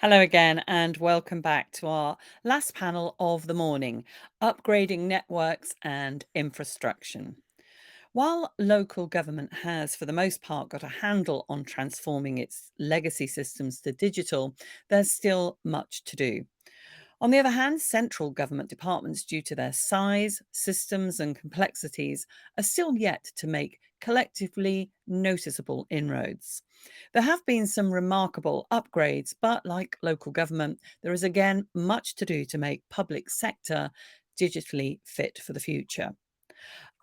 Hello again, and welcome back to our last panel of the morning, upgrading networks and infrastructure. While local government has, for the most part, got a handle on transforming its legacy systems to digital, there's still much to do. On the other hand, central government departments, due to their size, systems, and complexities, are still yet to make collectively noticeable inroads. There have been some remarkable upgrades, but like local government, there is again much to do to make public sector digitally fit for the future.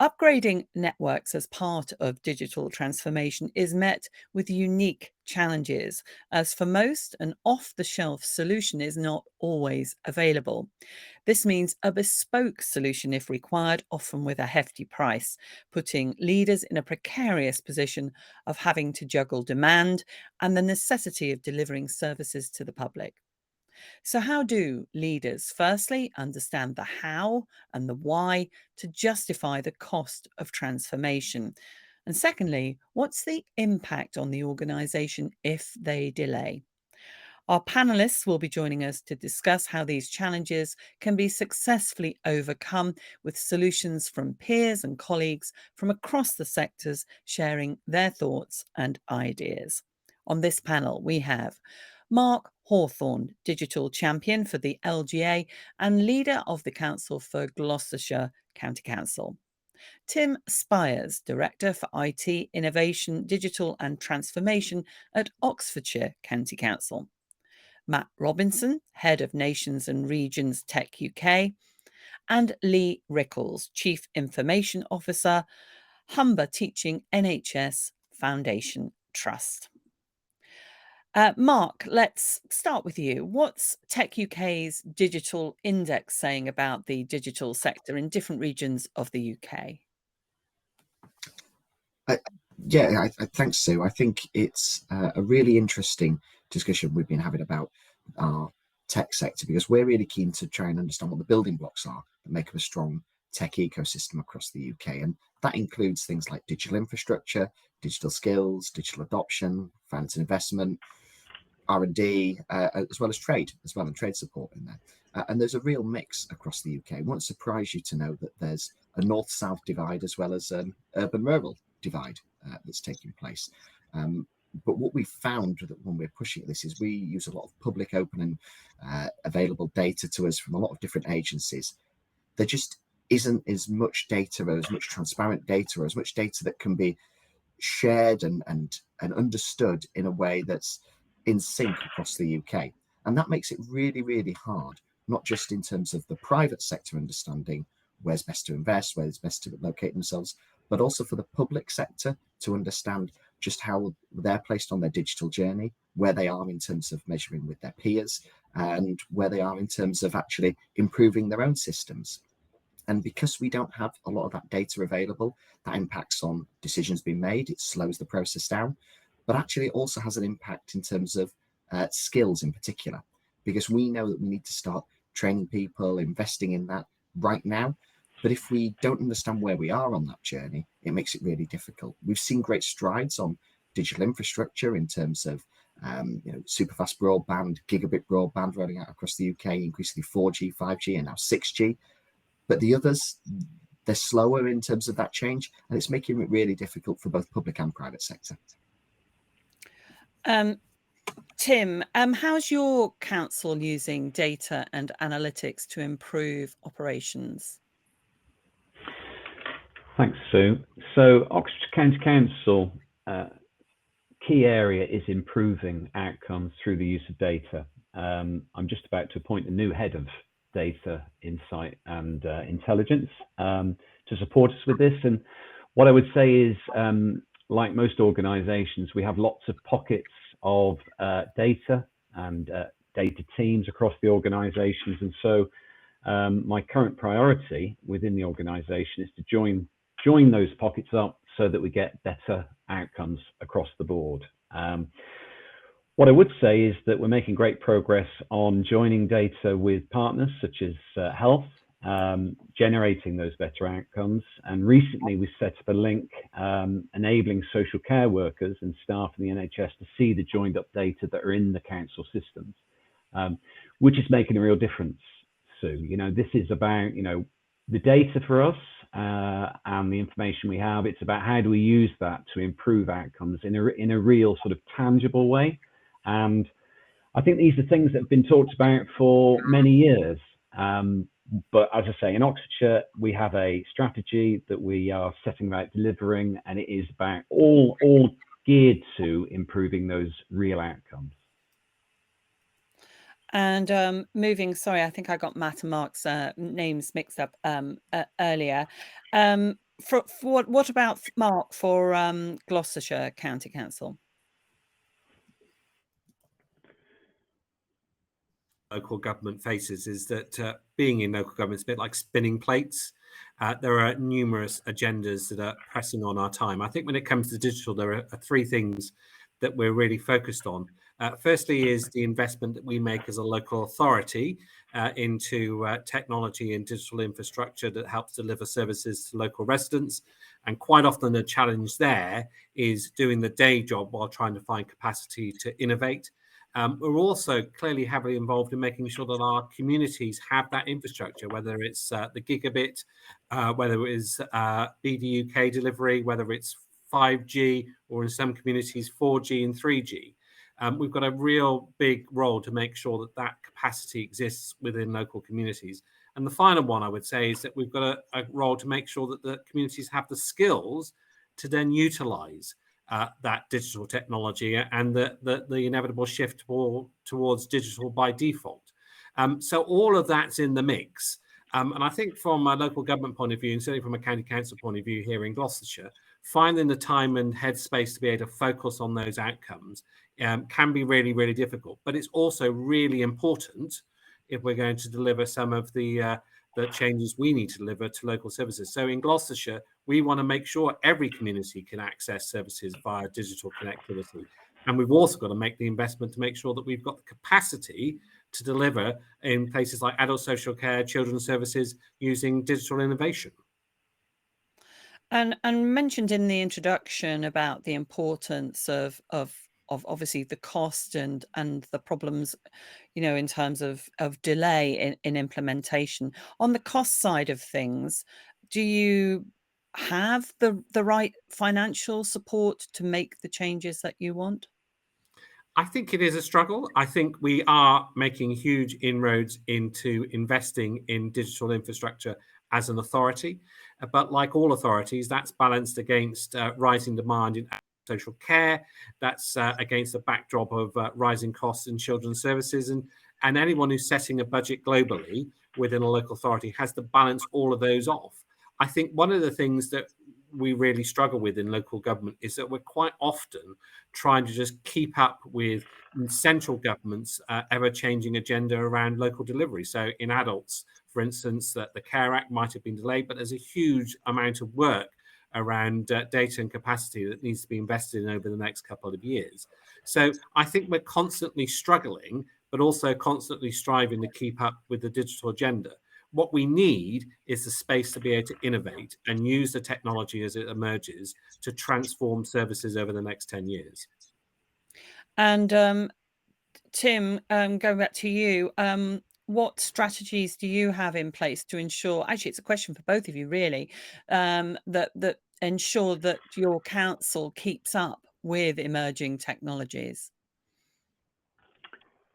Upgrading networks as part of digital transformation is met with unique challenges, as for most, an off the shelf solution is not always available. This means a bespoke solution, if required, often with a hefty price, putting leaders in a precarious position of having to juggle demand and the necessity of delivering services to the public. So, how do leaders, firstly, understand the how and the why to justify the cost of transformation? And secondly, what's the impact on the organisation if they delay? Our panelists will be joining us to discuss how these challenges can be successfully overcome, with solutions from peers and colleagues from across the sectors sharing their thoughts and ideas. On this panel, we have Mark Hawthorne, Digital Champion for the LGA and leader of the Council for Gloucestershire County Council. Tim Spires, Director for IT, Innovation, Digital and Transformation at Oxfordshire County Council. Matt Robinson, Head of Nations and Regions Tech UK, and Lee Rickles, Chief Information Officer, Humber Teaching NHS Foundation Trust. Mark, let's start with you. What's Tech UK's digital index saying about the digital sector in different regions of the UK? Thanks, Sue. I think it's a really interesting discussion we've been having about our tech sector, because we're really keen to try and understand what the building blocks are that make up a strong tech ecosystem across the UK. And that includes things like digital infrastructure, digital skills, digital adoption, finance and investment, R&D, as well as trade, and trade support in there. And there's a real mix across the UK. It won't surprise you to know that there's a north-south divide as well as an urban-rural divide that's taking place. But what we found that when we're pushing this is we use a lot of public, open and available data to us from a lot of different agencies. There just isn't as much data or as much transparent data or as much data that can be shared and understood in a way that's in sync across the UK. And that makes it really, really hard, not just in terms of the private sector understanding where's best to invest, where's best to locate themselves, but also for the public sector to understand just how they're placed on their digital journey, where they are in terms of measuring with their peers, and where they are in terms of actually improving their own systems. And because we don't have a lot of that data available, that impacts on decisions being made. It slows the process down, but actually it also has an impact in terms of skills in particular, because we know that we need to start training people, investing in that right now. But if we don't understand where we are on that journey, it makes it really difficult. We've seen great strides on digital infrastructure in terms of super fast broadband, gigabit broadband rolling out across the UK, increasingly 4G, 5G, and now 6G. But the others, they're slower in terms of that change, and it's making it really difficult for both public and private sector. Tim, how's your council using data and analytics to improve operations? Thanks, Sue. So Oxfordshire County Council, key area is improving outcomes through the use of data. I'm just about to appoint a new head of data insight and intelligence to support us with this. And what I would say is, like most organizations, we have lots of pockets of data and data teams across the organizations. And so my current priority within the organization is to join those pockets up so that we get better outcomes across the board. What I would say is that we're making great progress on joining data with partners such as health, generating those better outcomes. And recently we set up a link enabling social care workers and staff in the NHS to see the joined up data that are in the council systems. which is making a real difference, Sue. You know, this is about, you know, the data for us and the information we have. It's about how do we use that to improve outcomes in a real sort of tangible way. And I think these are things that have been talked about for many years. But as I say, in Oxfordshire, we have a strategy that we are setting about delivering, and it is about all geared to improving those real outcomes. And sorry, I think I got Matt and Mark's names mixed up earlier. What about Mark for Gloucestershire County Council? Local government faces is that being in local government is a bit like spinning plates. There are numerous agendas that are pressing on our time. I think when it comes to digital, there are three things that we're really focused on. Firstly is the investment that we make as a local authority into technology and digital infrastructure that helps deliver services to local residents. And quite often the challenge there is doing the day job while trying to find capacity to innovate. We're also clearly heavily involved in making sure that our communities have that infrastructure, whether it's the gigabit, whether it is BDUK delivery, whether it's 5G, or in some communities 4G and 3G. We've got a real big role to make sure that that capacity exists within local communities. And the final one I would say is that we've got a role to make sure that the communities have the skills to then utilize that digital technology and the inevitable shift towards digital by default. So all of that's in the mix. And I think from a local government point of view, and certainly from a county council point of view here in Gloucestershire, finding the time and headspace to be able to focus on those outcomes can be really, really difficult. But it's also really important if we're going to deliver some of the changes we need to deliver to local services. So in Gloucestershire, we want to make sure every community can access services via digital connectivity. And we've also got to make the investment to make sure that we've got the capacity to deliver in places like adult social care, children's services, using digital innovation. And mentioned in the introduction about the importance of obviously the cost and the problems, you know, in terms of delay in implementation. On the cost side of things, do you have the right financial support to make the changes that you want? I think it is a struggle. I think we are making huge inroads into investing in digital infrastructure as an authority. But like all authorities, that's balanced against rising demand in social care. That's against the backdrop of rising costs in children's services. And anyone who's setting a budget globally within a local authority has to balance all of those off. I think one of the things that we really struggle with in local government is that we're quite often trying to just keep up with central government's ever-changing agenda around local delivery. So in adults, for instance, that the Care Act might have been delayed, but there's a huge amount of work around data and capacity that needs to be invested in over the next couple of years. So I think we're constantly struggling, but also constantly striving to keep up with the digital agenda. What we need is the space to be able to innovate and use the technology as it emerges to transform services over the next 10 years. And Tim, going back to you, what strategies do you have in place to ensure, actually it's a question for both of you really, that ensure that your council keeps up with emerging technologies?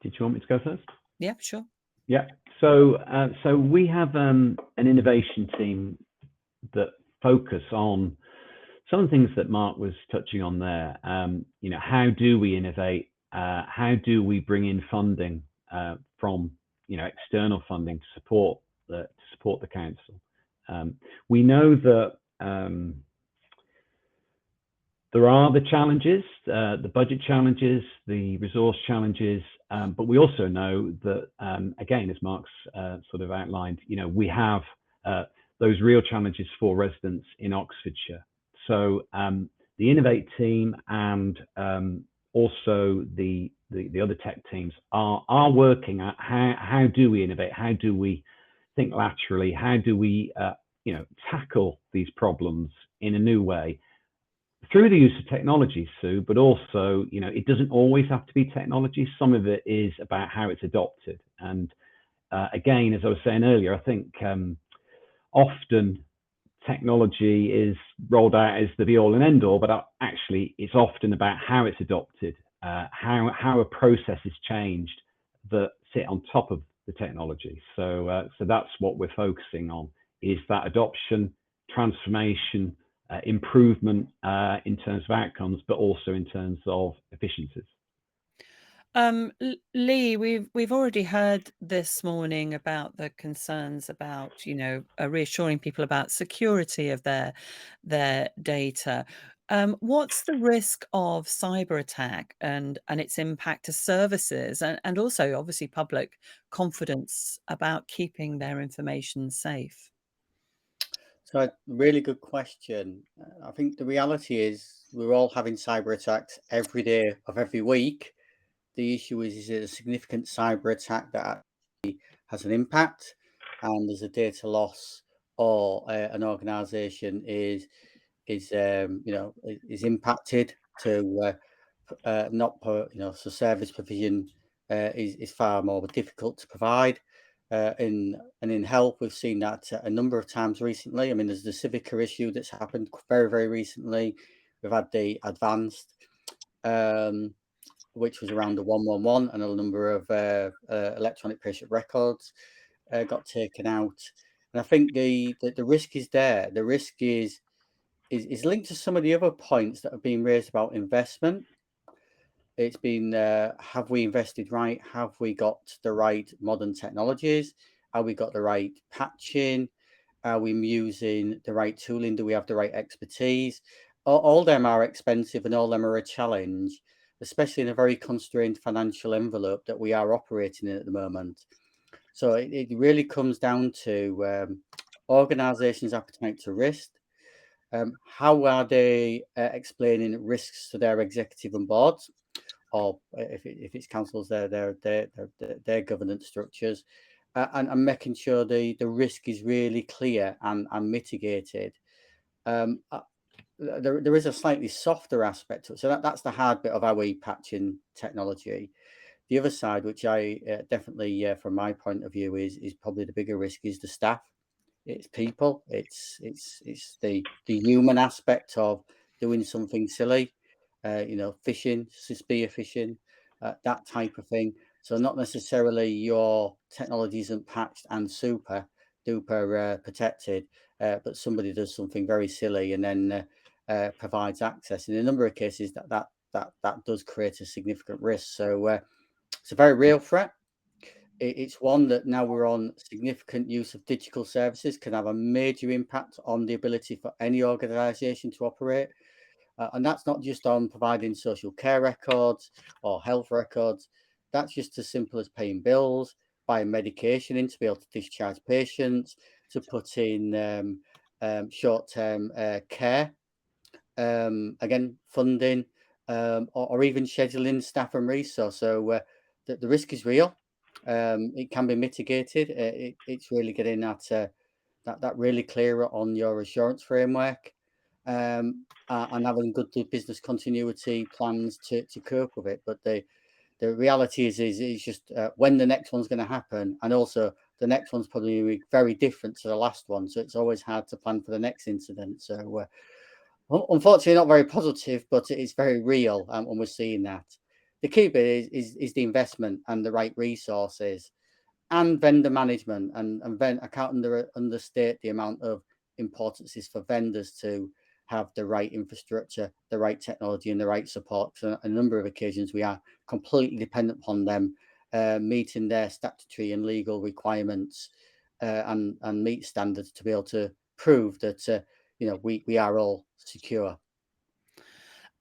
Did you want me to go first? Yeah, sure. Yeah. So we have an innovation team that focus on some of the things that Mark was touching on there. You know, how do we innovate? How do we bring in funding from, you know, external funding to support the council? We know that there are the challenges, the budget challenges, the resource challenges, but we also know that, again, as Mark's sort of outlined, you know, we have those real challenges for residents in Oxfordshire. So the Innovate team and also the other tech teams are working at how do we innovate? How do we think laterally? How do we, you know, tackle these problems in a new way? through the use of technology, Sue, but also, it doesn't always have to be technology. Some of it is about how it's adopted. And again, as I was saying earlier, I think often technology is rolled out as the be all and end all, but actually it's often about how it's adopted, how a process is changed that sit on top of the technology. So that's what we're focusing on, is that adoption, transformation, improvement in terms of outcomes, but also in terms of efficiencies. Lee, we've already heard this morning about the concerns about, reassuring people about security of their data. What's the risk of cyber attack and its impact to services and also obviously public confidence about keeping their information safe? So a really good question. I think the reality is we're all having cyber attacks every day of every week. The issue is it a significant cyber attack that actually has an impact, and there's a data loss, or an organisation is impacted to not so service provision is far more difficult to provide. In health, we've seen that a number of times recently. I mean, there's the Civica issue that's happened very, very recently. We've had the advanced, which was around the 111, and a number of electronic patient records got taken out. And I think the risk is there. The risk is linked to some of the other points that have been raised about investment. It's been, have we invested right? Have we got the right modern technologies? Have we got the right patching? Are we using the right tooling? Do we have the right expertise? All them are expensive, and all them are a challenge, especially in a very constrained financial envelope that we are operating in at the moment. So it really comes down to organisations' appetite to risk. How are they explaining risks to their executive and boards, or if it's councils, their governance structures, and making sure the risk is really clear and mitigated. There is a slightly softer aspect to it. So that's the hard bit of our patching technology. The other side, which I definitely, from my point of view, is probably the bigger risk, is the staff. It's people. It's the human aspect of doing something silly, fishing, spear fishing, that type of thing. So not necessarily your technology isn't patched and super duper protected, but somebody does something very silly and then provides access. In a number of cases, that does create a significant risk. So it's a very real threat. It's one that now we're on significant use of digital services can have a major impact on the ability for any organisation to operate. And that's not just on providing social care records or health records. That's just as simple as paying bills, buying medication in to be able to discharge patients, to put in short-term care, again, funding, or even scheduling staff and resource. So the risk is real. It can be mitigated. It's really getting that really clearer on your assurance framework, and having good business continuity plans to cope with it. But the reality is just when the next one's going to happen, and also the next one's probably going to be very different to the last one. So it's always hard to plan for the next incident. So unfortunately, not very positive, but it's very real, and we're seeing that. The key bit is the investment and the right resources and vendor management. And I can't understate the amount of importance is for vendors to have the right infrastructure, the right technology, and the right support. So a number of occasions we are completely dependent upon them meeting their statutory and legal requirements and meet standards to be able to prove that we are all secure.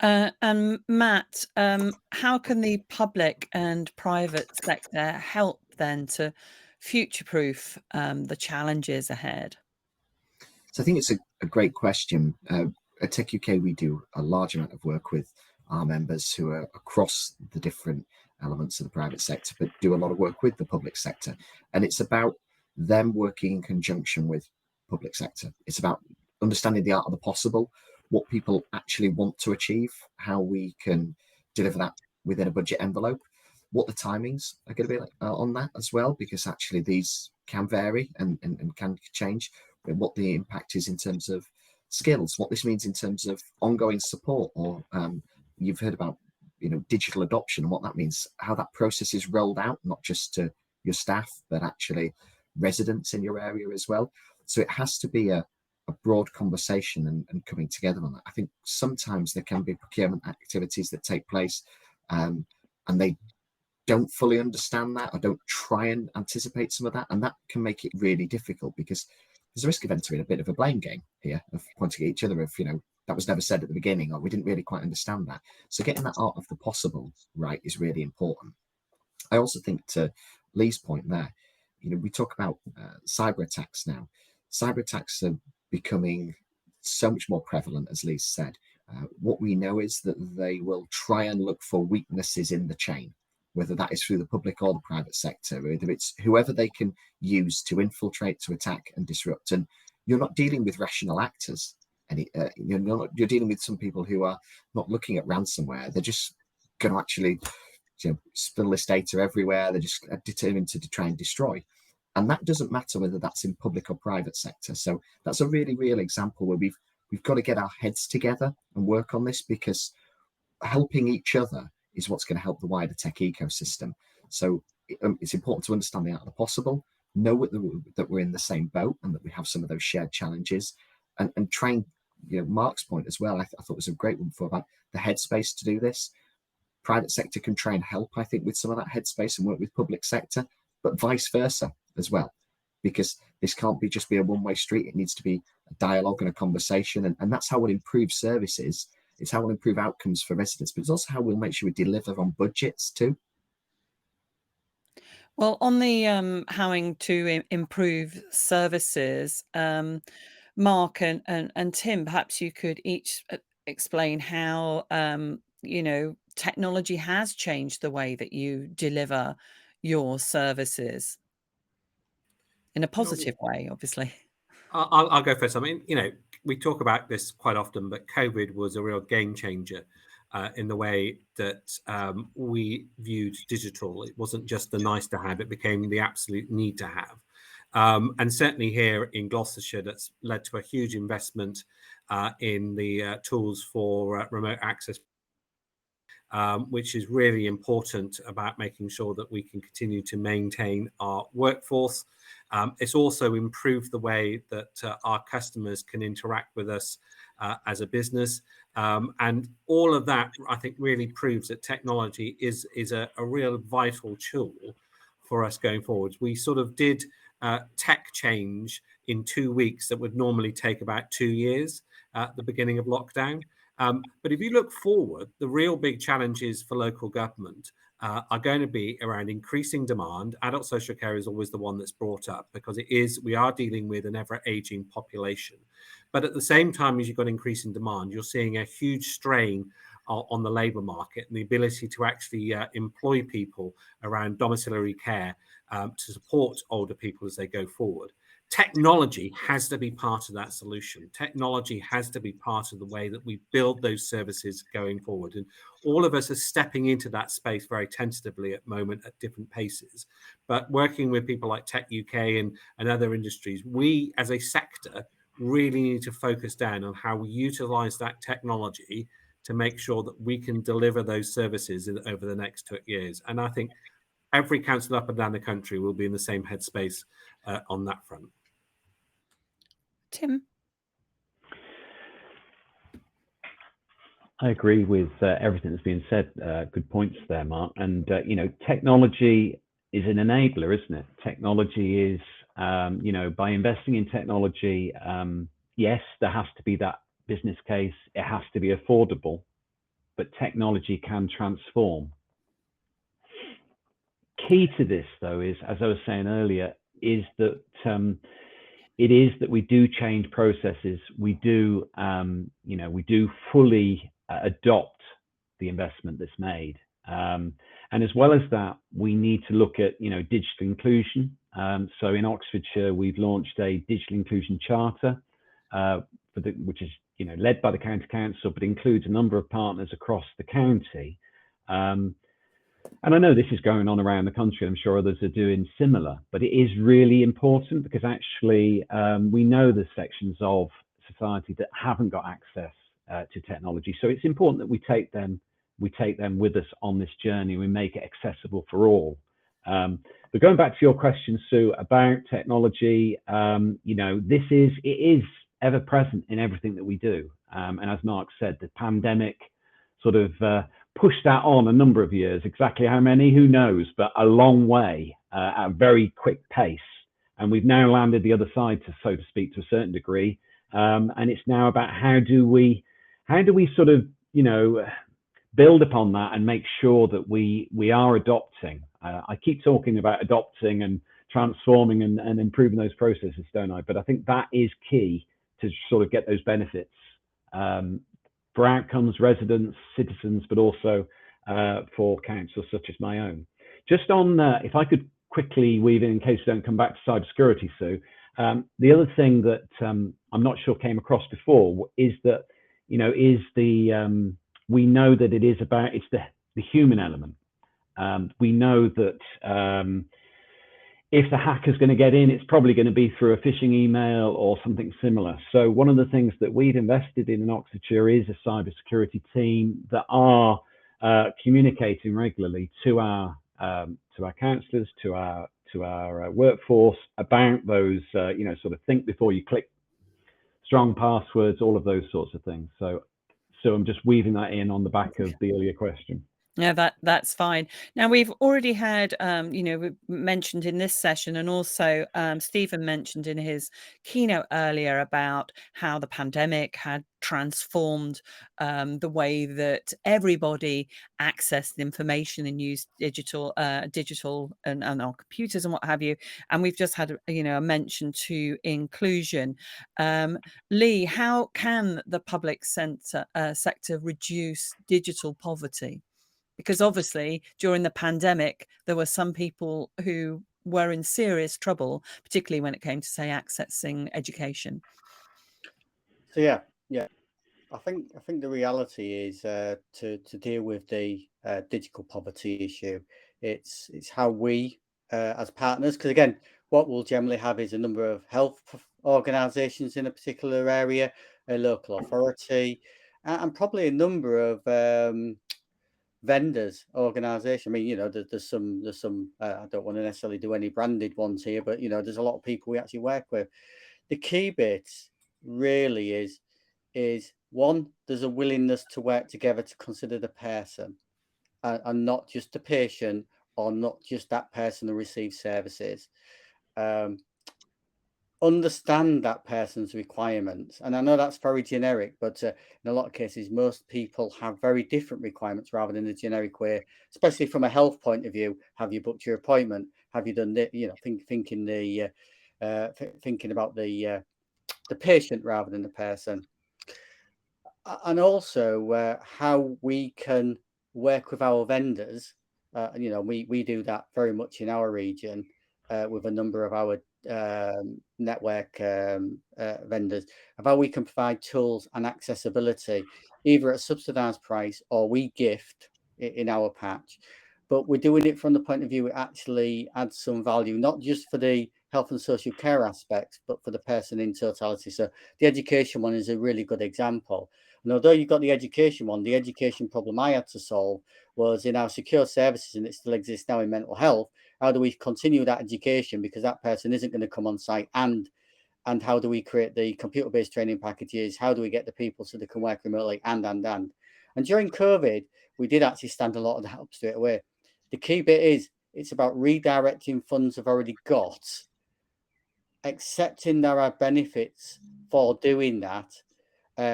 And Matt, how can the public and private sector help then to future-proof the challenges ahead? So I think it's a great question. At Tech UK, we do a large amount of work with our members who are across the different elements of the private sector, but do a lot of work with the public sector. And it's about them working in conjunction with public sector. It's about understanding the art of the possible, what people actually want to achieve, how we can deliver that within a budget envelope, what the timings are going to be like, on that as well, because actually these can vary and can change, but what the impact is in terms of skills, what this means in terms of ongoing support, or you've heard about digital adoption and what that means, how that process is rolled out, not just to your staff, but actually residents in your area as well. So it has to be a broad conversation and coming together on that. I think sometimes there can be procurement activities that take place and they don't fully understand that or don't try and anticipate some of that, and that can make it really difficult, because there's a risk of entering a bit of a blame game here, of pointing at each other, of that was never said at the beginning, or we didn't really quite understand that. So getting that art of the possible right is really important. I also think, to Lee's point there, we talk about cyber attacks now. Cyber attacks are becoming so much more prevalent, as Lee said. What we know is that they will try and look for weaknesses in the chain, whether that is through the public or the private sector, whether it's whoever they can use to infiltrate, to attack and disrupt. And you're not dealing with rational actors. You're dealing with some people who are not looking at ransomware. They're just going to actually spill this data everywhere. They're just determined to try and destroy. And that doesn't matter whether that's in public or private sector. So that's a really real example where we've got to get our heads together and work on this, because helping each other is what's going to help the wider tech ecosystem. So it's important to understand the art of the possible, know that we're in the same boat and that we have some of those shared challenges, and try and, Mark's point as well, I thought was a great one for about the headspace to do this. Private sector can try and help, I think, with some of that headspace and work with public sector, but vice versa as well, because this can't just be a one-way street. It needs to be a dialogue and a conversation, and that's how we'll improve services. It's how we'll improve outcomes for residents, but it's also how we'll make sure we deliver on budgets too. Well, on the having to improve services, Mark and Tim, perhaps you could each explain how technology has changed the way that you deliver your services in a positive way, obviously. I'll go first. I mean, we talk about this quite often, but COVID was a real game changer in the way that we viewed digital. It wasn't just the nice to have, it became the absolute need to have. And certainly here in Gloucestershire, that's led to a huge investment in the tools for remote access, which is really important about making sure that we can continue to maintain our workforce. It's also improved the way that our customers can interact with us as a business. And all of that, I think, really proves that technology is a real vital tool for us going forward. We sort of did tech change in 2 weeks that would normally take about 2 years at the beginning of lockdown. But if you look forward, the real big challenges for local government are going to be around increasing demand. Adult social care is always the one that's brought up, because we are dealing with an ever-aging population. But at the same time as you've got increasing demand, you're seeing a huge strain on the labour market and the ability to actually employ people around domiciliary care to support older people as they go forward. Technology has to be part of that solution. Technology has to be part of the way that we build those services going forward. And all of us are stepping into that space very tentatively at the moment at different paces. But working with people like Tech UK and other industries, we as a sector really need to focus down on how we utilize that technology to make sure that we can deliver those services over the next 2 years. And I think every council up and down the country will be in the same headspace on that front. Tim? I agree with everything that's been said. Good points there, Mark. And, technology is an enabler, isn't it? Technology is, by investing in technology, yes, there has to be that business case. It has to be affordable, but technology can transform. Key to this, though, is, as I was saying earlier, is that it is that we do change processes. We do, we do fully adopt the investment that's made. And as well as that, we need to look at, digital inclusion. So in Oxfordshire, we've launched a digital inclusion charter, which is, led by the county council, but includes a number of partners across the county. And I know this is going on around the country. I'm sure others are doing similar, but it is really important because actually we know there's sections of society that haven't got access to technology. So it's important that we take them with us on this journey. We make it accessible for all. But going back to your question, Sue, about technology, it is ever present in everything that we do. And as Mark said, the pandemic sort of pushed that on a number of years. Exactly how many, who knows, but a long way at a very quick pace. And we've now landed the other side, so to speak, to a certain degree. And it's now about how do we sort of, build upon that and make sure that we are adopting. I keep talking about adopting and transforming and improving those processes, don't I? But I think that is key to sort of get those benefits for outcomes, residents, citizens, but also for councils such as my own. Just on, if I could quickly weave in case we don't come back to cybersecurity, Sue, the other thing that I'm not sure came across before is that, we know that it's the human element. We know that if the hacker's going to get in, it's probably going to be through a phishing email or something similar. So one of the things that we've invested in Oxfordshire is a cybersecurity team that are communicating regularly to our councillors, to our workforce about those, sort of think before you click, strong passwords, all of those sorts of things. So I'm just weaving that in on the back of the earlier question. Yeah, that's fine. Now, we've already had, we mentioned in this session, and also Stephen mentioned in his keynote earlier about how the pandemic had transformed the way that everybody accessed information and used digital and our computers and what have you. And we've just had, a mention to inclusion. Lee, how can the public sector reduce digital poverty? Because obviously during the pandemic, there were some people who were in serious trouble, particularly when it came to, say, accessing education. So yeah. I think the reality is to deal with the digital poverty issue. It's how we as partners, because again, what we'll generally have is a number of health organisations in a particular area, a local authority, and probably a number of vendors, organisation. I mean, there's some. I don't want to necessarily do any branded ones here, but there's a lot of people we actually work with. The key bit really is one, there's a willingness to work together to consider the person and not just the patient, or not just that person who receives services. Understand that person's requirements. And I know that's very generic, but in a lot of cases, most people have very different requirements rather than the generic way, especially from a health point of view. Have you booked your appointment? Have you done the, thinking about the patient rather than the person. And also how we can work with our vendors. We do that very much in our region with a number of our network vendors, of how we can provide tools and accessibility, either at a subsidised price or we gift in our patch. But we're doing it from the point of view it actually adds some value, not just for the health and social care aspects, but for the person in totality. So the education one is a really good example. And although you've got the education one, the education problem I had to solve was in our secure services, and it still exists now in mental health. How do we continue that education, because that person isn't going to come on site, and how do we create the computer-based training packages? How do we get the people so they can work remotely, and during COVID, we did actually stand a lot of the help straight away. The key bit is it's about redirecting funds I've already got, accepting there are benefits for doing that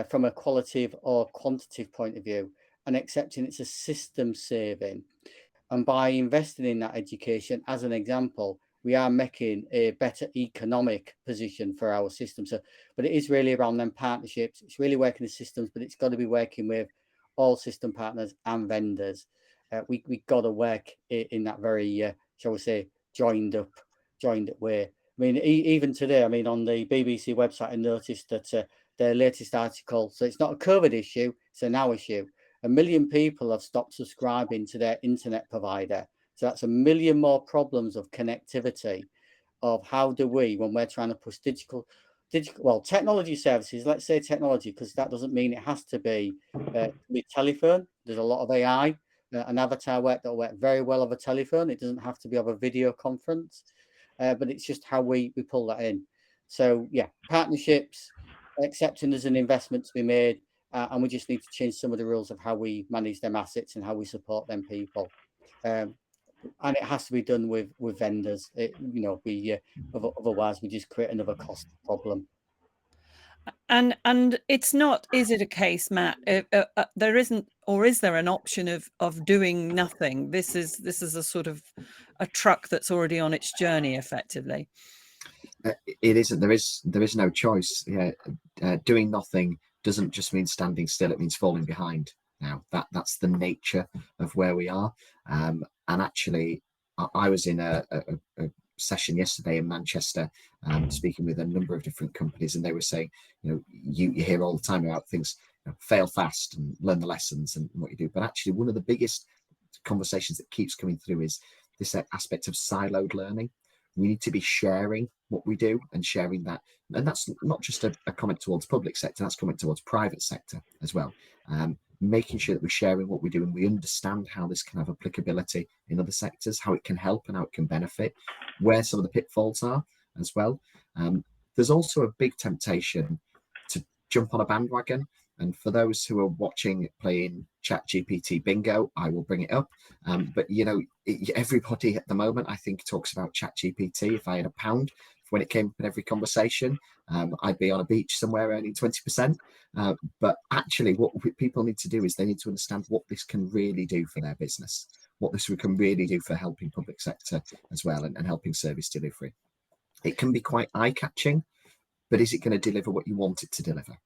from a qualitative or quantitative point of view, and accepting it's a system saving. And by investing in that education, as an example, we are making a better economic position for our system. So, but it is really around them partnerships. It's really working the systems, but it's got to be working with all system partners and vendors. We got to work in that very, shall we say, joined up way. I mean, even today, I mean, on the BBC website, I noticed that their latest article. So it's not a COVID issue, it's a now issue. 1 million people have stopped subscribing to their internet provider. So that's 1 million more problems of connectivity, of how do we, when we're trying to push technology services, let's say technology, because that doesn't mean it has to be telephone. There's a lot of AI, an avatar that'll work very well over telephone. It doesn't have to be over video conference, but it's just how we pull that in. So yeah, partnerships, accepting there's an investment to be made, and we just need to change some of the rules of how we manage them assets and how we support them people. And it has to be done with vendors. Otherwise we just create another cost problem. And it's not, is it a case, Matt, there isn't, or is there an option of doing nothing? This is a sort of a truck that's already on its journey, effectively. It isn't. There is no choice. Yeah, doing nothing doesn't just mean standing still. It means falling behind. Now that's the nature of where we are. And actually, I was in a session yesterday in Manchester, speaking with a number of different companies, and they were saying, you hear all the time about things, fail fast and learn the lessons and what you do. But actually, one of the biggest conversations that keeps coming through is this aspect of siloed learning. We need to be sharing what we do and sharing that. And that's not just a comment towards public sector, that's comment towards private sector as well. Making sure that we're sharing what we do and we understand how this can have applicability in other sectors, how it can help and how it can benefit, where some of the pitfalls are as well. There's also a big temptation to jump on a bandwagon. And for those who are watching, playing ChatGPT bingo, I will bring it up. But everybody at the moment, I think, talks about ChatGPT. If I had £1 when it came up in every conversation, I'd be on a beach somewhere earning 20%. But actually, what people need to do is they need to understand what this can really do for their business, what this can really do for helping public sector as well, and helping service delivery. It can be quite eye-catching, but is it going to deliver what you want it to deliver?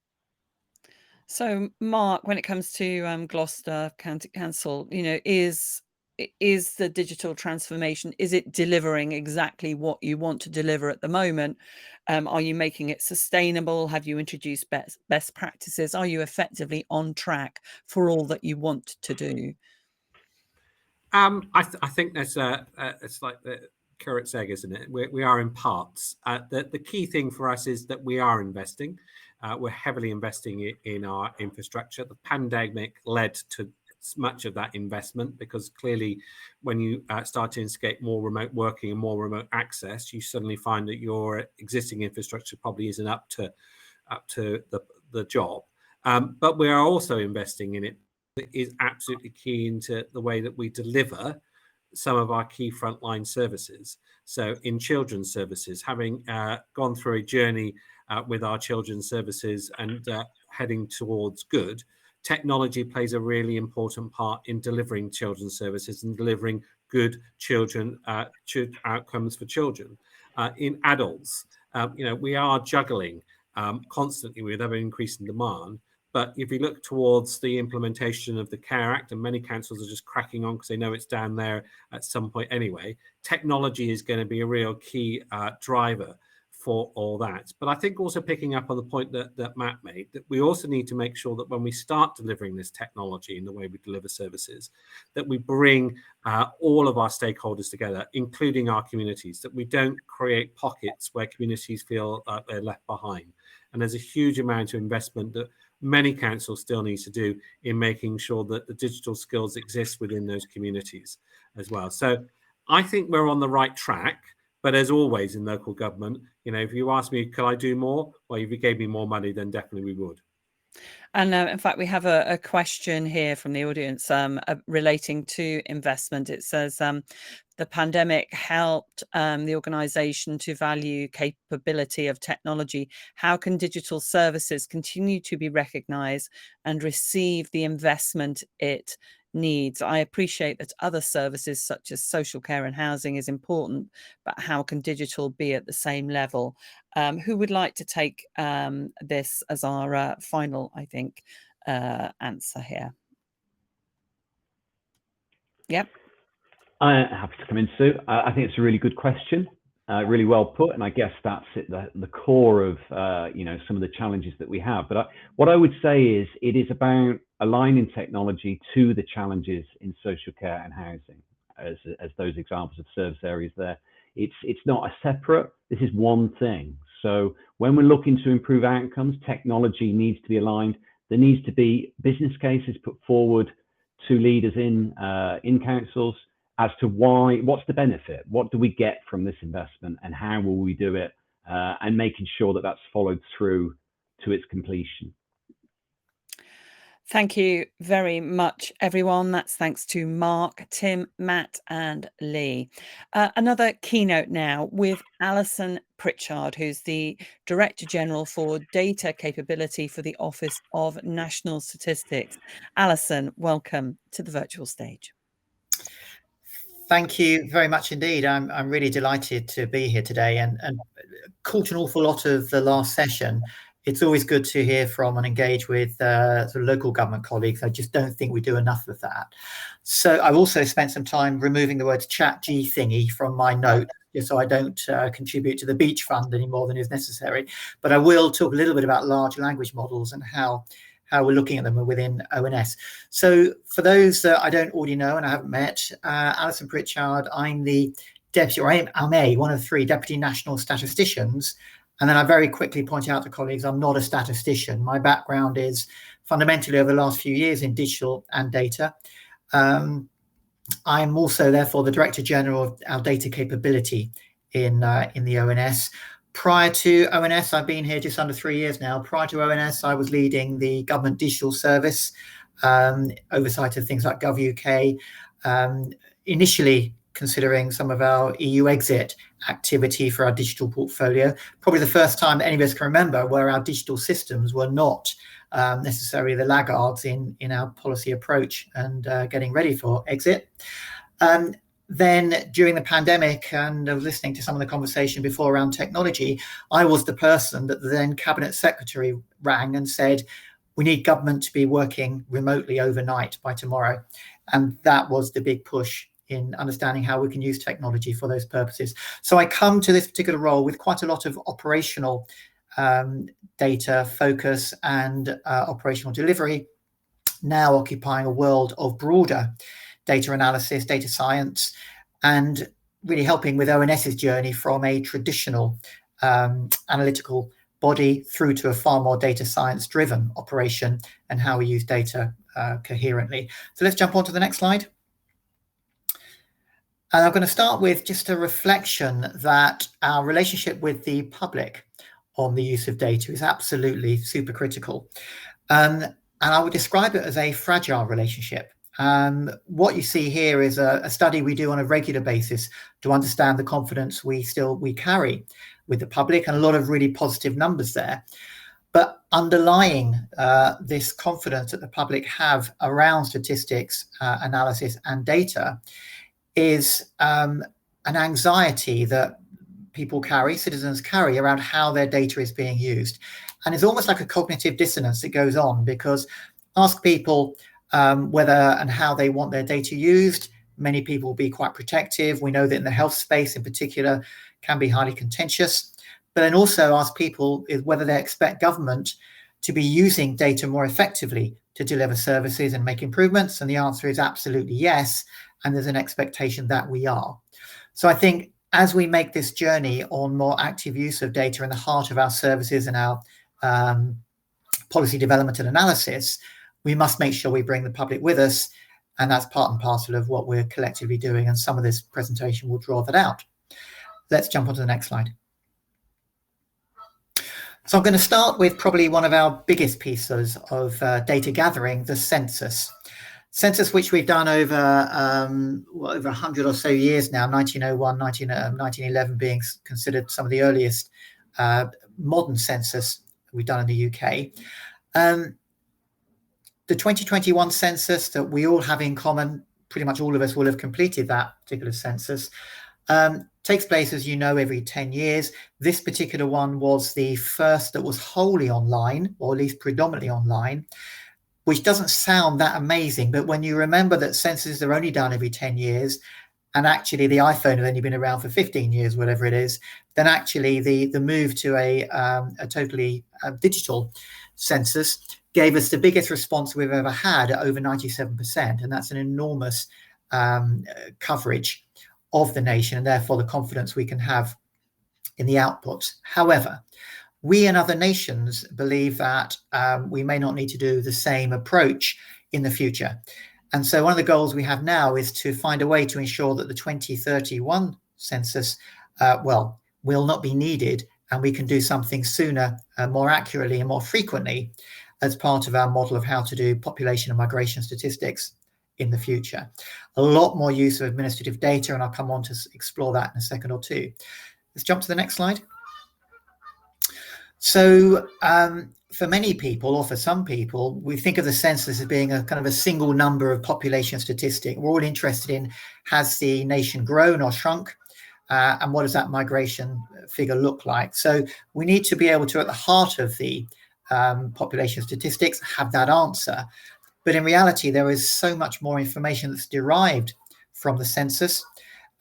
So, Mark, when it comes to Gloucester County Council, is the digital transformation, is it delivering exactly what you want to deliver at the moment? Are you making it sustainable? Have you introduced best practices? Are you effectively on track for all that you want to do? I think that's it's like the carrot's egg, isn't it? We are in parts. The key thing for us is that we are investing. We're heavily investing in our infrastructure. The pandemic led to much of that investment, because clearly when you start to instigate more remote working and more remote access, you suddenly find that your existing infrastructure probably isn't up to the job. But we are also investing in it. It is absolutely key into the way that we deliver some of our key frontline services. So in children's services, having gone through a journey with our children's services and heading towards good, technology plays a really important part in delivering children's services and delivering good outcomes for children. In adults, we are juggling constantly with ever increasing demand. But if you look towards the implementation of the Care Act, and many councils are just cracking on because they know it's down there at some point anyway, technology is going to be a real key driver for all that. But I think also picking up on the point that Matt made, that we also need to make sure that when we start delivering this technology in the way we deliver services, that we bring all of our stakeholders together, including our communities, that we don't create pockets where communities feel like they're left behind. And there's a huge amount of investment that many councils still need to do in making sure that the digital skills exist within those communities as well. So I think we're on the right track. But as always in local government, if you ask me, could I do more? Well, if you gave me more money, then definitely we would. And in fact, we have a question here from the audience relating to investment. It says, the pandemic helped the organisation to value capability of technology. How can digital services continue to be recognised and receive the investment it needs? I appreciate that other services such as social care and housing is important, but how can digital be at the same level? Who would like to take this as our final, I think, answer here? Yep. I'm happy to come in, Sue. I think it's a really good question. Really well put, and I guess that's at the core of some of the challenges that we have. But what I would say is it is about aligning technology to the challenges in social care and housing, as those examples of service areas there. It's not a separate. This is one thing. So when we're looking to improve outcomes, technology needs to be aligned. There needs to be business cases put forward to leaders in councils as to what's the benefit, what do we get from this investment, and how will we do it, and making sure that that's followed through to its completion. Thank you very much, everyone. That's thanks to Mark, Tim, Matt, and Lee. Another keynote now with Alison Pritchard, who's the Director General for Data Capability for the Office of National Statistics. Alison, welcome to the virtual stage. Thank you very much indeed. I'm really delighted to be here today and caught an awful lot of the last session. It's always good to hear from and engage with sort of local government colleagues. I just don't think we do enough of that. So I've also spent some time removing the word chat G thingy from my note, just so I don't contribute to the beach fund any more than is necessary. But I will talk a little bit about large language models and how we're looking at them within ONS. So for those that I don't already know and I haven't met, Alison Pritchard, I'm the deputy, or I'm one of 3 deputy national statisticians. And then I very quickly point out to colleagues, I'm not a statistician. My background is fundamentally over the last few years in digital and data. I'm also therefore the Director General of our data capability in the ONS. Prior to ONS, I've been here just under 3 years now. Prior to ONS, I was leading the government digital service, oversight of things like GovUK, initially considering some of our EU exit activity for our digital portfolio. Probably the first time that any of us can remember where our digital systems were not necessarily the laggards in our policy approach and getting ready for exit. Then during the pandemic, and I was listening to some of the conversation before around technology, I was the person that the then Cabinet Secretary rang and said, we need government to be working remotely overnight by tomorrow. And that was the big push in understanding how we can use technology for those purposes. So I come to this particular role with quite a lot of operational data focus and operational delivery, now occupying a world of broader data analysis, data science, and really helping with ONS's journey from a traditional analytical body through to a far more data science driven operation and how we use data coherently. So let's jump on to the next slide. And I'm going to start with just a reflection that our relationship with the public on the use of data is absolutely super critical. And I would describe it as a fragile relationship. What you see here is a study we do on a regular basis to understand the confidence we carry with the public, and a lot of really positive numbers there. But underlying this confidence that the public have around statistics, analysis and data is an anxiety that people carry, citizens carry, around how their data is being used. And it's almost like a cognitive dissonance that goes on, because ask people whether and how they want their data used. Many people will be quite protective. We know that in the health space in particular can be highly contentious. But then also ask people whether they expect government to be using data more effectively to deliver services and make improvements. And the answer is absolutely yes. And there's an expectation that we are. So I think as we make this journey on more active use of data in the heart of our services and our policy development and analysis, we must make sure we bring the public with us. And that's part and parcel of what we're collectively doing. And some of this presentation will draw that out. Let's jump on to the next slide. So I'm going to start with probably one of our biggest pieces of data gathering, the census. Census, which we've done over 100 or so years now, 1901, 1911 being considered some of the earliest modern census we've done in the UK. The 2021 census that we all have in common, pretty much all of us will have completed that particular census, takes place, as you know, every 10 years. This particular one was the first that was wholly online, or at least predominantly online, which doesn't sound that amazing. But when you remember that censuses are only done every 10 years, and actually the iPhone had only been around for 15 years, whatever it is, then actually the move to a totally digital census gave us the biggest response we've ever had at over 97%. And that's an enormous coverage of the nation, and therefore the confidence we can have in the outputs. However, we and other nations believe that we may not need to do the same approach in the future. And so one of the goals we have now is to find a way to ensure that the 2031 census, will not be needed, and we can do something sooner, more accurately and more frequently as part of our model of how to do population and migration statistics in the future. A lot more use of administrative data, and I'll come on to explore that in a second or two. Let's jump to the next slide. So for many people, or for some people, we think of the census as being a kind of a single number of population statistic. We're all interested in, has the nation grown or shrunk? And what does that migration figure look like? So we need to be able to, at the heart of the population statistics, have that answer. But in reality, there is so much more information that's derived from the census,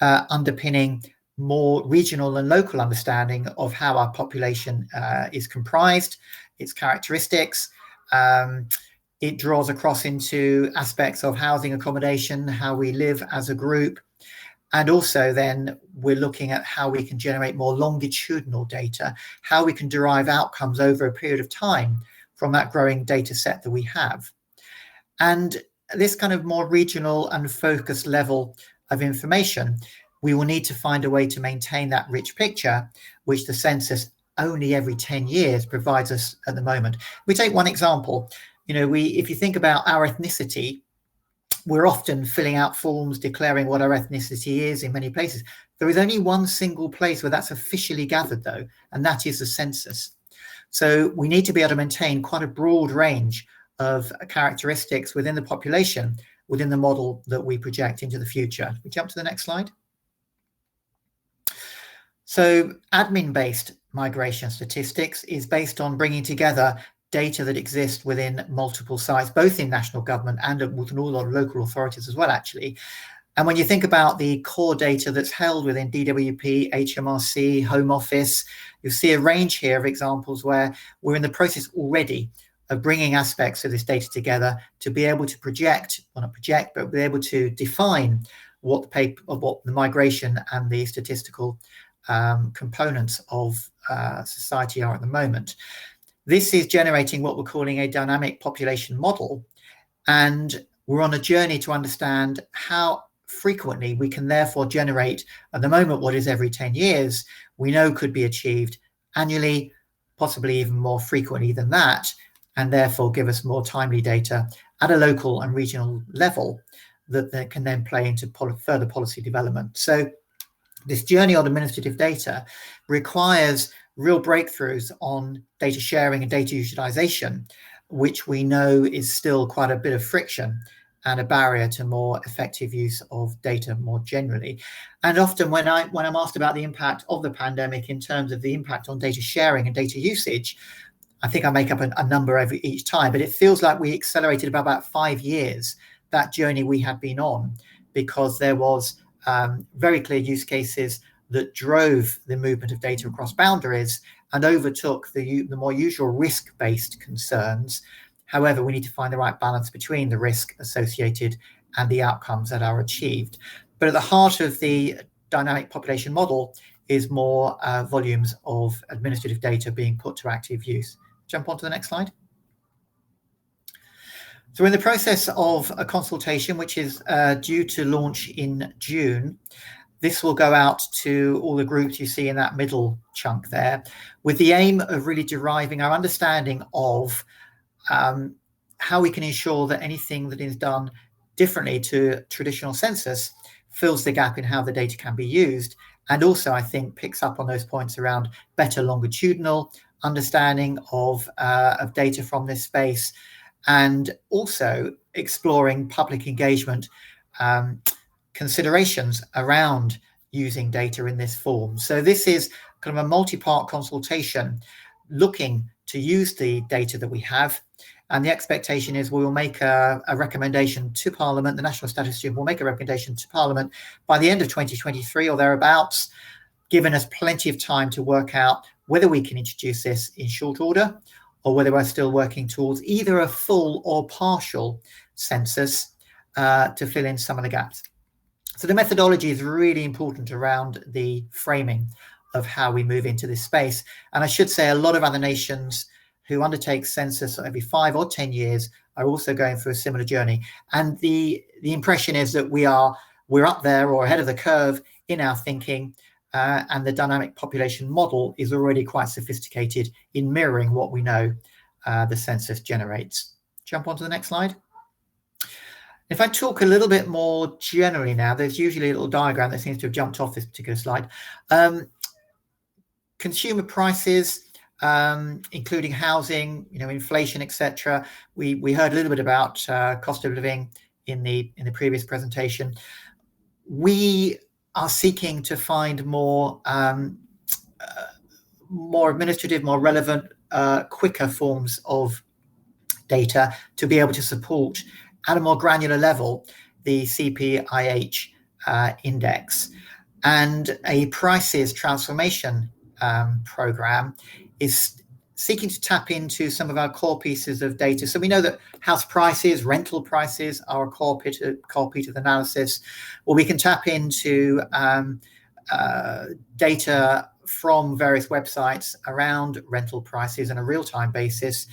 underpinning more regional and local understanding of how our population is comprised, its characteristics. It draws across into aspects of housing accommodation, how we live as a group. And also then we're looking at how we can generate more longitudinal data, how we can derive outcomes over a period of time from that growing data set that we have. And this kind of more regional and focused level of information, we will need to find a way to maintain that rich picture, which the census only every 10 years provides us at the moment. We take one example. If you think about our ethnicity, we're often filling out forms declaring what our ethnicity is in many places. There is only one single place where that's officially gathered, though, and that is the census. So we need to be able to maintain quite a broad range of characteristics within the population, within the model that we project into the future. We jump to the next slide. So admin-based migration statistics is based on bringing together data that exists within multiple sites, both in national government and within all our local authorities as well, actually. And when you think about the core data that's held within DWP, HMRC, Home Office, you'll see a range here of examples where we're in the process already of bringing aspects of this data together to be able to project, well, not project, but be able to define what the migration and the statistical components of society are at the moment. This is generating what we're calling a dynamic population model, and we're on a journey to understand how frequently we can therefore generate, at the moment, what is every 10 years, we know could be achieved annually, possibly even more frequently than that, and therefore give us more timely data at a local and regional level that can then play into further policy development. So this journey on administrative data requires real breakthroughs on data sharing and data utilization, which we know is still quite a bit of friction and a barrier to more effective use of data more generally. And often when I'm asked about the impact of the pandemic in terms of the impact on data sharing and data usage, I think I make up a number each time, but it feels like we accelerated by about 5 years that journey we had been on, because there was very clear use cases that drove the movement of data across boundaries and overtook the more usual risk-based concerns. However, we need to find the right balance between the risk associated and the outcomes that are achieved. But at the heart of the dynamic population model is more volumes of administrative data being put to active use. Jump on to the next slide. So we're in the process of a consultation, which is due to launch in June. This will go out to all the groups you see in that middle chunk there, with the aim of really deriving our understanding of how we can ensure that anything that is done differently to traditional census fills the gap in how the data can be used. And also, I think, picks up on those points around better longitudinal understanding of data from this space, and also exploring public engagement considerations around using data in this form. So this is kind of a multi-part consultation looking to use the data that we have And the expectation is we will make a recommendation to Parliament, the National Statistician will make a recommendation to Parliament by the end of 2023 or thereabouts, giving us plenty of time to work out whether we can introduce this in short order or whether we're still working towards either a full or partial census to fill in some of the gaps. So the methodology is really important around the framing of how we move into this space. And I should say a lot of other nations who undertake census every 5 or 10 years are also going through a similar journey. And the impression is that we're up there or ahead of the curve in our thinking, and the dynamic population model is already quite sophisticated in mirroring what we know the census generates. Jump on to the next slide. If I talk a little bit more generally now, there's usually a little diagram that seems to have jumped off this particular slide. Consumer prices, including housing, inflation, etc. We heard a little bit about cost of living in the previous presentation. We are seeking to find more administrative, more relevant, quicker forms of data to be able to support at a more granular level the CPIH index. And a prices transformation program is seeking to tap into some of our core pieces of data. So we know that house prices, rental prices are a core piece of analysis. Well, we can tap into data from various websites around rental prices on a real-time basis.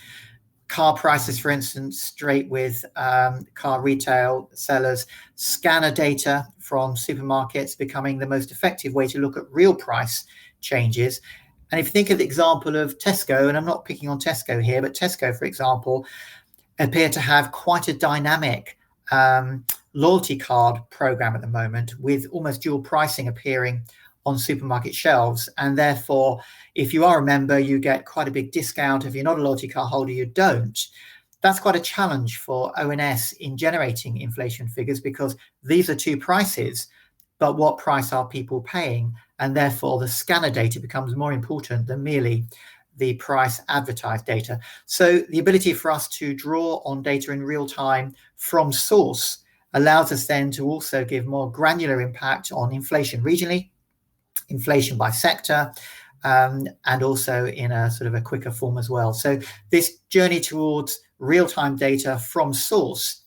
Car prices, for instance, straight with car retail sellers. Scanner data from supermarkets becoming the most effective way to look at real price changes. And if you think of the example of Tesco, and I'm not picking on Tesco here, but Tesco, for example, appear to have quite a dynamic loyalty card program at the moment, with almost dual pricing appearing on supermarket shelves. And therefore, if you are a member, you get quite a big discount. If you're not a loyalty card holder, you don't. That's quite a challenge for ONS in generating inflation figures, because these are two prices, but what price are people paying? And therefore, the scanner data becomes more important than merely the price advertised data. So the ability for us to draw on data in real time from source allows us then to also give more granular impact on inflation regionally, inflation by sector, and also in a sort of a quicker form as well. So this journey towards real-time data from source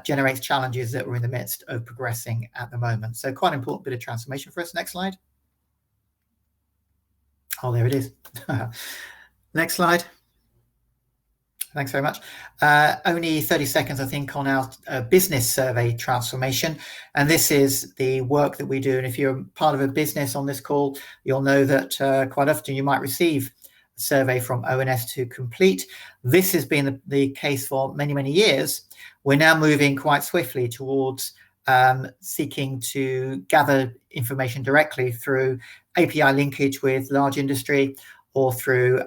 generates challenges that we're in the midst of progressing at the moment. So quite an important bit of transformation for us. Next slide. Oh, there it is. Next slide. Thanks very much. Only 30 seconds, I think, on our business survey transformation. And this is the work that we do. And if you're part of a business on this call, you'll know that quite often you might receive a survey from ONS to complete. This has been the case for many, many years. We're now moving quite swiftly towards seeking to gather information directly through API linkage with large industry, or through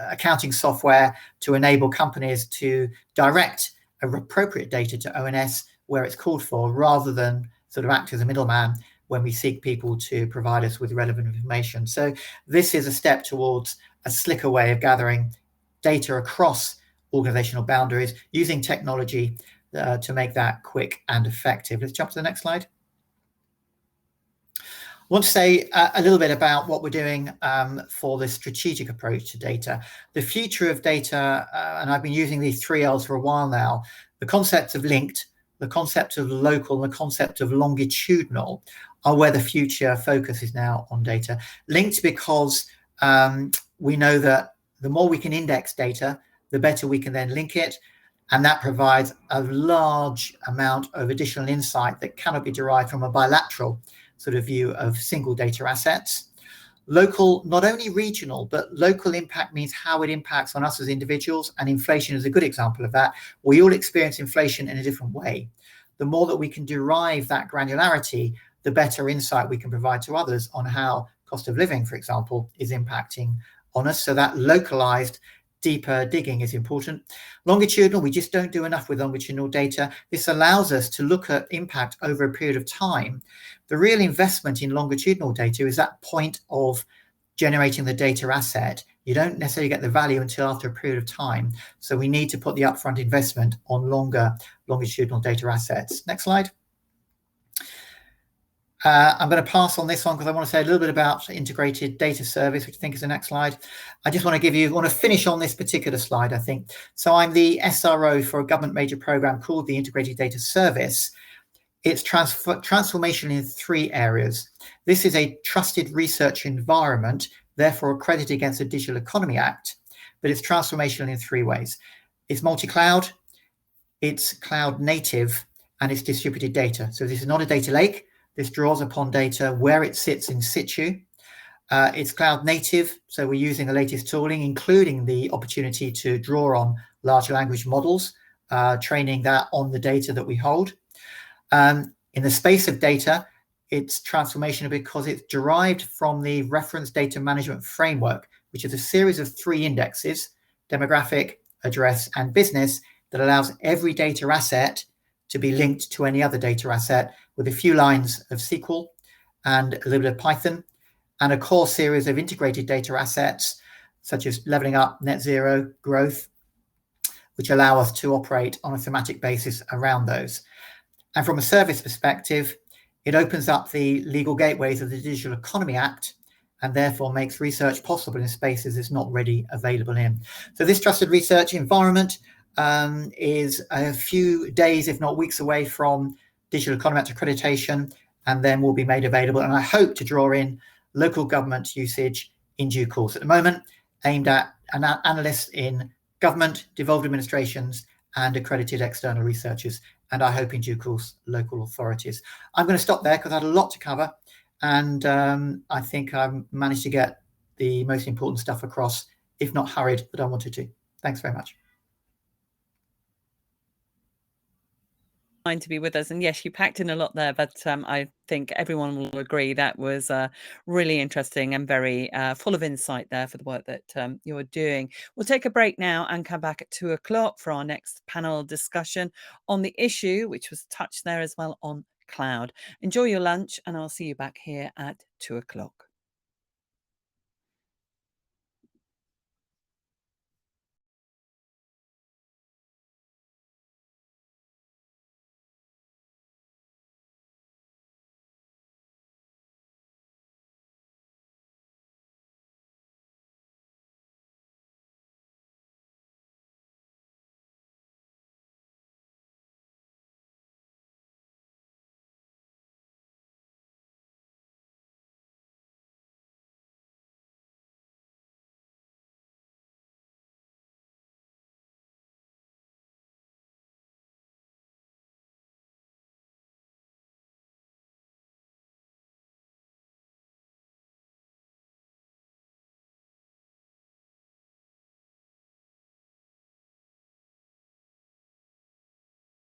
accounting software to enable companies to direct appropriate data to ONS where it's called for, rather than sort of act as a middleman when we seek people to provide us with relevant information. So this is a step towards a slicker way of gathering data across organizational boundaries using technology to make that quick and effective. Let's jump to the next slide. I want to say a little bit about what we're doing for the strategic approach to data. The future of data, and I've been using these 3 L's for a while now, the concept of linked, the concept of local, and the concept of longitudinal are where the future focus is now on data. Linked because we know that the more we can index data, the better we can then link it. And that provides a large amount of additional insight that cannot be derived from a bilateral sort of view of single data assets. Local, not only regional, but local impact means how it impacts on us as individuals, and inflation is a good example of that. We all experience inflation in a different way. The more that we can derive that granularity, the better insight we can provide to others on how cost of living, for example, is impacting on us. So that localized, deeper digging is important. Longitudinal, we just don't do enough with longitudinal data. This allows us to look at impact over a period of time. The real investment in longitudinal data is that point of generating the data asset You don't necessarily get the value until after a period of time. So we need to put the upfront investment on longer longitudinal data assets. Next slide. I'm going to pass on this one because I want to say a little bit about integrated data service, which I think is the next slide. I just want to finish on this particular slide, I think. So I'm the SRO for a government major program called the Integrated Data Service. It's transformation in 3 areas. This is a trusted research environment, therefore accredited against the Digital Economy Act, but it's transformational in 3 ways. It's multi-cloud, it's cloud native, and it's distributed data. So this is not a data lake. This draws upon data where it sits in situ. It's cloud native, so we're using the latest tooling, including the opportunity to draw on large language models, training that on the data that we hold. In the space of data, it's transformational because it's derived from the Reference Data Management Framework, which is a series of 3 indexes, demographic, address, and business, that allows every data asset to be linked to any other data asset with a few lines of SQL and a little bit of Python, and a core series of integrated data assets, such as leveling up, net zero, growth, which allow us to operate on a thematic basis around those. And from a service perspective, it opens up the legal gateways of the Digital Economy Act and therefore makes research possible in spaces it's not already available in. So this trusted research environment is a few days, if not weeks, away from Digital Economy Act accreditation, and then will be made available. And I hope to draw in local government usage in due course. At the moment, aimed at analysts in government, devolved administrations, and accredited external researchers, and I hope in due course local authorities. I'm going to stop there because I had a lot to cover, and I think I've managed to get the most important stuff across, if not hurried, but I wanted to. Thanks very much. To be with us, and yes, you packed in a lot there, but I think everyone will agree that was really interesting and very full of insight there for the work that you're doing. We'll take a break now and come back at 2 o'clock for our next panel discussion on the issue, which was touched there as well, on cloud. Enjoy your lunch, and I'll see you back here at 2 o'clock.